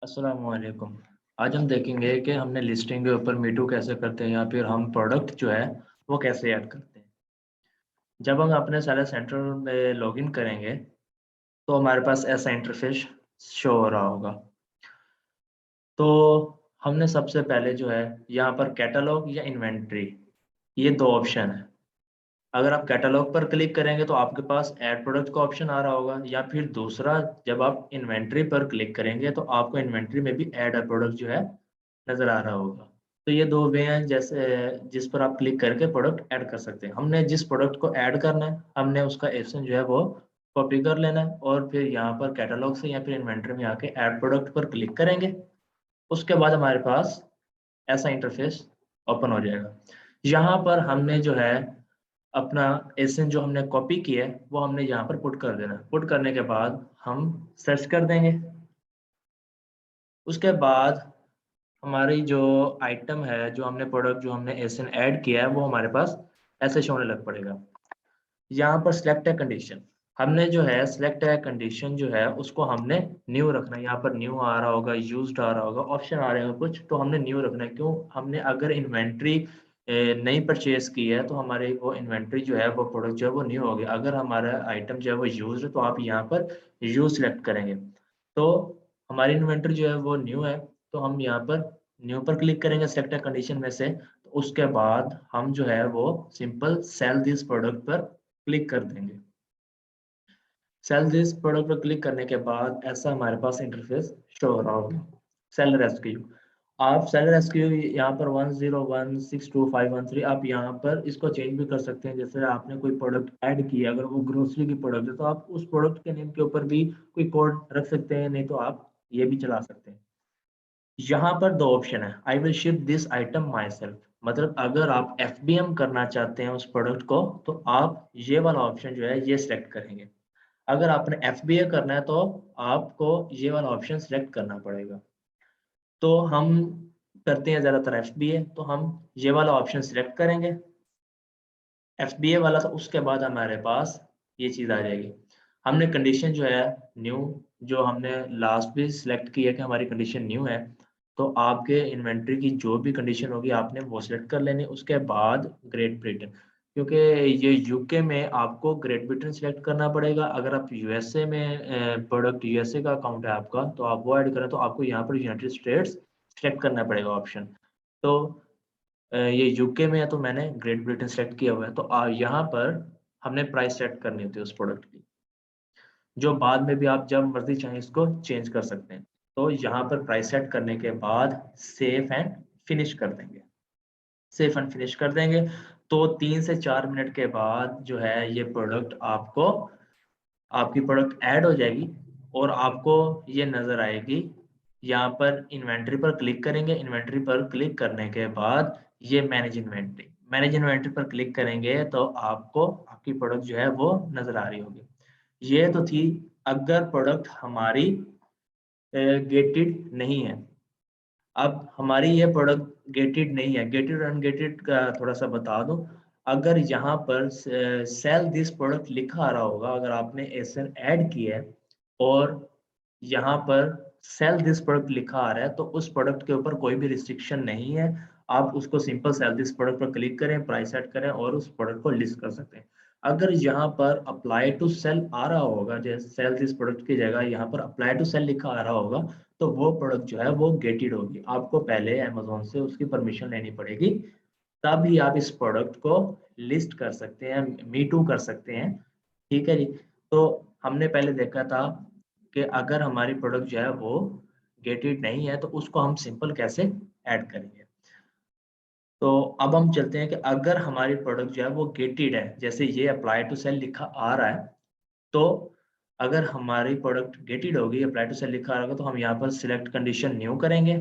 अस्सलामुअलैकुम। आज हम देखेंगे कि हमने लिस्टिंग के ऊपर मीटू कैसे करते हैं या फिर हम प्रोडक्ट जो है वो कैसे ऐड करते हैं। जब हम अपने सेलर सेंटर में लॉगिन करेंगे तो हमारे पास ऐसा इंटरफेस शो हो रहा होगा। तो हमने सबसे पहले जो है यहाँ पर कैटलॉग या इन्वेंट्री, ये 2 ऑप्शन है। अगर आप कैटलॉग पर क्लिक करेंगे तो आपके पास ऐड प्रोडक्ट का ऑप्शन आ रहा होगा, या फिर दूसरा जब आप इन्वेंट्री पर क्लिक करेंगे तो आपको इन्वेंट्री में भी ऐड अ प्रोडक्ट जो है नज़र आ रहा होगा। तो ये 2 वे हैं जैसे जिस पर आप क्लिक करके प्रोडक्ट ऐड कर सकते हैं। हमने जिस प्रोडक्ट को ऐड करना है, हमने उसका एप्सन जो है वो कॉपी कर लेना है और फिर यहाँ पर कैटलॉग से या फिर इन्वेंटरी में आके ऐड प्रोडक्ट पर क्लिक करेंगे। उसके बाद हमारे पास ऐसा इंटरफेस ओपन हो जाएगा। यहाँ पर हमने जो है अपना एसएन जो हमने कॉपी किया है वो हमने यहाँ पर पुट कर देना है। पुट करने के बाद हम सर्च कर देंगे। उसके बाद हमारी जो आइटम है, जो हमने प्रोडक्ट जो हमने एसएन ऐड किया है वो हमारे पास ऐसे शो होने लग पड़ेगा। यहाँ पर सिलेक्ट है कंडीशन, हमने जो है सिलेक्ट है कंडीशन जो है उसको हमने न्यू रखना है। यहाँ पर न्यू आ रहा होगा, यूज्ड आ रहा होगा, ऑप्शन आ रहे होंगे कुछ, तो हमने न्यू रखना है। क्यों? हमने अगर इन्वेंट्री नहीं परचेज की है तो हमारे वो इन्वेंट्री जो है वो प्रोडक्ट जो है वो न्यू होगी। अगर हमारा आइटम जो है वो यूज्ड है तो आप यहाँ पर यूज सेलेक्ट करेंगे। तो हमारी इन्वेंट्री जो है वो न्यू है, तो हम यहाँ पर न्यू पर क्लिक करेंगे सिलेक्ट कंडीशन में से। तो उसके बाद हम जो है वो सिंपल सेल दिस प्रोडक्ट पर क्लिक कर देंगे। सेल दिस प्रोडक्ट पर क्लिक करने के बाद ऐसा हमारे पास इंटरफेस शो हो रहा होगा। सेल रेस्क्यू, आप सेल रेस्क्यू यहाँ पर 1016253 आप यहाँ पर इसको चेंज भी कर सकते हैं। जैसे आपने कोई प्रोडक्ट ऐड किया, अगर वो ग्रोसरी की प्रोडक्ट है तो आप उस प्रोडक्ट के नेम के ऊपर भी कोई कोड रख सकते हैं, नहीं तो आप ये भी चला सकते हैं। यहाँ पर 2 ऑप्शन है, I will ship this item my self. मतलब अगर आप एफबीएम करना चाहते हैं उस प्रोडक्ट को तो आप ये वाला ऑप्शन जो है ये सिलेक्ट करेंगे। अगर आपने एफबीए करना है तो आपको ये वाला ऑप्शन सिलेक्ट करना पड़ेगा। तो हम करते हैं ज़्यादातर एफबीए, तो हम ये वाला ऑप्शन सिलेक्ट करेंगे एफबीए वाला। तो उसके बाद हमारे पास ये चीज़ आ जाएगी। हमने कंडीशन जो है न्यू, जो हमने लास्ट भी सिलेक्ट की है कि हमारी कंडीशन न्यू है, तो आपके इन्वेंट्री की जो भी कंडीशन होगी आपने वो सिलेक्ट कर लेनी। उसके बाद ग्रेट ब्रिटेन, क्योंकि ये यूके में आपको ग्रेट ब्रिटेन सिलेक्ट करना पड़ेगा। अगर आप यूएसए में प्रोडक्ट यूएसए का अकाउंट है आपका तो आप वो ऐड करें, तो आपको यहाँ पर यूनाइटेड स्टेट्स सिलेक्ट करना पड़ेगा ऑप्शन। तो ये यूके में है तो मैंने ग्रेट ब्रिटेन सेलेक्ट किया हुआ है। तो यहाँ पर हमने प्राइस सेट करनी होती है उस प्रोडक्ट की, जो बाद में भी आप जब मर्जी चाहें इसको चेंज कर सकते हैं। तो यहाँ पर प्राइस सेट करने के बाद सेव एंड फिनिश कर देंगे। सेव एंड फिनिश कर देंगे तो 3 से 4 मिनट के बाद जो है ये प्रोडक्ट आपको, आपकी प्रोडक्ट ऐड हो जाएगी और आपको ये नज़र आएगी। यहाँ पर इन्वेंट्री पर क्लिक करेंगे, इन्वेंट्री पर क्लिक करने के बाद ये मैनेज इन्वेंट्री पर क्लिक करेंगे तो आपको आपकी प्रोडक्ट जो है वो नज़र आ रही होगी। ये तो थी अगर प्रोडक्ट हमारी गेटेड नहीं है। अब हमारी ये प्रोडक्ट गेटेड नहीं है, गेटेड और अनगेटेड का थोड़ा-सा बता दूँ। अगर यहाँ पर सेल दिस प्रोडक्ट लिखा आ रहा होगा, अगर आपने एसएन ऐड किया है और यहाँ पर सेल दिस प्रोडक्ट लिखा आ रहा है, तो उस प्रोडक्ट के ऊपर कोई भी रिस्ट्रिक्शन नहीं है। आप उसको सिंपल सेल दिस प्रोडक्ट पर क्लिक करें, प्राइस सेट करें और उस प्रोडक्ट को लिस्ट कर सकते हैं। अगर यहाँ पर अप्लाई टू सेल आ रहा होगा, जैसे सेल दिस प्रोडक्ट की जगह यहाँ पर अप्लाई टू सेल लिखा आ रहा होगा, तो वो प्रोडक्ट जो है वो गेटेड होगी। आपको पहले अमेज़न से उसकी परमिशन लेनी पड़ेगी, तभी आप इस प्रोडक्ट को लिस्ट कर सकते हैं, मी टू कर सकते हैं। ठीक है जी। तो हमने पहले देखा था कि अगर हमारी प्रोडक्ट जो है वो गेटेड नहीं है तो उसको हम सिंपल कैसे ऐड करेंगे। तो अब हम चलते हैं कि अगर हमारी प्रोडक्ट जो है वो गेटेड है, जैसे ये अप्लाई टू सेल लिखा आ रहा है, तो अगर हमारी प्रोडक्ट गेटेड होगी, अप्लाई टू सेल लिखा होगा, तो हम यहाँ पर सिलेक्ट कंडीशन न्यू करेंगे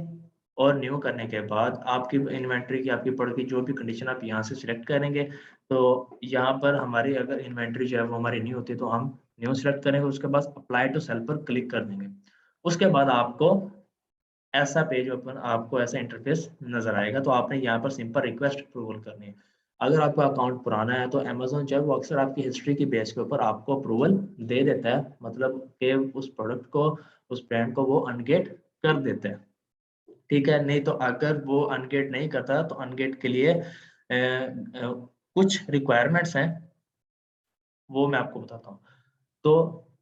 और न्यू करने के बाद आपकी इन्वेंट्री की, आपकी प्रोडक्ट की जो भी कंडीशन आप यहाँ से सिलेक्ट करेंगे। तो यहाँ पर हमारी अगर इन्वेंट्री जो है वो हमारी न्यू होती है तो हम न्यू सेलेक्ट करेंगे, उसके बाद अप्लाई टू सेल पर क्लिक कर देंगे। उसके बाद आपको ऐसा पेज ओपन, आपको ऐसा इंटरफेस नज़र आएगा। तो आपने यहाँ पर सिंपल रिक्वेस्ट अप्रूवल करनी है। अगर आपका अकाउंट पुराना है तो अमेज़न जो है वो अक्सर आपकी हिस्ट्री की बेस के ऊपर आपको अप्रूवल दे देता है, मतलब कि उस प्रोडक्ट को, उस ब्रांड को वो अनगेट कर देते हैं, ठीक है। नहीं तो अगर वो अनगेट नहीं करता तो अनगेट के लिए कुछ रिक्वायरमेंट्स हैं, वो मैं आपको बताता हूँ। तो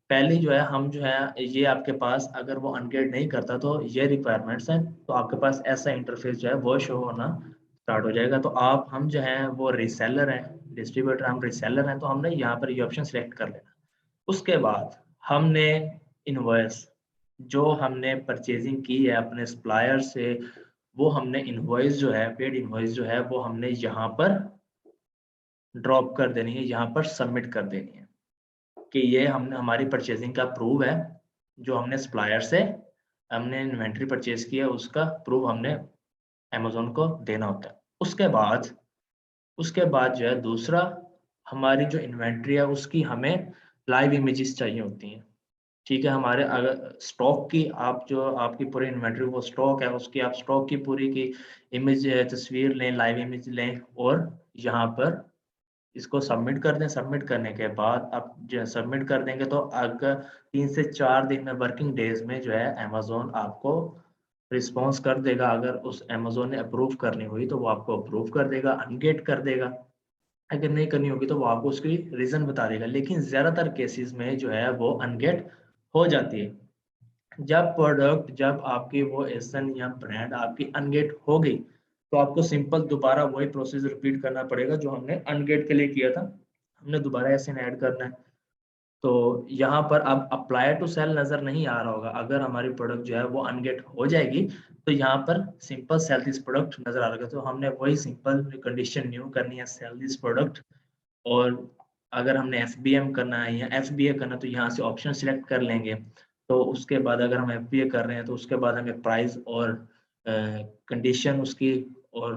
पहली जो है, हम जो है ये आपके पास अगर वो अनगेट नहीं करता तो ये रिक्वायरमेंट्स हैं, तो आपके पास ऐसा इंटरफेस जो है वो शो होना स्टार्ट हो जाएगा। तो आप हम जो है वो रीसेलर हैं, डिस्ट्रीब्यूटर हम रीसेलर हैं, तो हमने यहाँ पर ये ऑप्शन सेलेक्ट कर लेना। उसके बाद हमने इनवॉइस जो हमने परचेजिंग की है अपने सप्लायर से, वो हमने इनवॉइस जो है, पेड इनवॉइस जो है वो हमने यहाँ पर ड्रॉप कर देनी है, यहाँ पर सबमिट कर देनी है कि ये हमने हमारी परचेजिंग का प्रूव है, जो हमने सप्लायर से हमने इन्वेंट्री परचेज किया उसका प्रूफ हमने अमेज़न को देना होता है। उसके बाद जो है दूसरा, हमारी जो इन्वेंट्री है उसकी हमें लाइव इमेजेस चाहिए होती हैं, ठीक है। हमारे अगर स्टॉक की आप जो आपकी पूरी इन्वेंट्री वो स्टॉक है, उसकी आप स्टॉक की पूरी की इमेज तस्वीर लें, लाइव इमेज लें और यहाँ पर इसको सबमिट कर दें। सबमिट करने के बाद आप जो सबमिट कर देंगे तो अगर 3 से 4 दिन में, वर्किंग डेज में जो है अमेज़न आपको रिस्पॉन्स कर देगा। अगर उस अमेज़न ने अप्रूव करनी हुई तो वो आपको अप्रूव कर देगा, अनगेट कर देगा। अगर नहीं करनी होगी तो वो आपको उसकी रीज़न बता देगा। लेकिन ज़्यादातर केसेस में जो है वो अनगेट हो जाती है। जब आपकी वो एसन या ब्रांड आपकी अनगेट हो गई, तो आपको सिंपल दोबारा वही प्रोसेस रिपीट करना पड़ेगा जो हमने अनगेट के लिए किया था। हमने दोबारा एसन ऐड करना है। तो यहाँ पर अब अप्लाई टू सेल नज़र नहीं आ रहा होगा। अगर हमारी प्रोडक्ट जो है वो अनगेट हो जाएगी तो यहाँ पर सिंपल सेल दिस प्रोडक्ट नज़र आ रहा है। तो हमने वही सिंपल कंडीशन न्यू करनी है, सेल दिस प्रोडक्ट। और अगर हमने एफबीएम करना है या एफबीए करना है तो यहाँ से ऑप्शन सिलेक्ट कर लेंगे। तो उसके बाद अगर हम एफबीए कर रहे हैं तो उसके बाद हमें प्राइस और कंडीशन उसकी और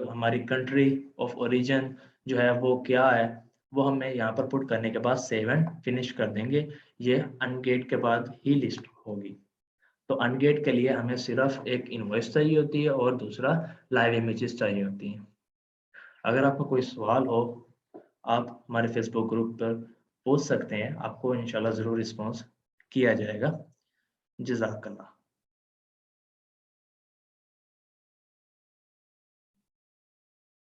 हमारी कंट्री ऑफ ओरिजिन जो है वो क्या है, वो हमें यहाँ पर पुट करने के बाद सेव एंड फिनिश कर देंगे। ये अनगेट के बाद ही लिस्ट होगी। तो अनगेट के लिए हमें सिर्फ एक इनवॉइस चाहिए होती है और दूसरा लाइव इमेजेस चाहिए होती हैं। अगर आपको कोई सवाल हो, आप हमारे फेसबुक ग्रुप पर पूछ सकते हैं, आपको इंशाल्लाह ज़रूर रिस्पॉन्स किया जाएगा। जज़ाकल्लाह।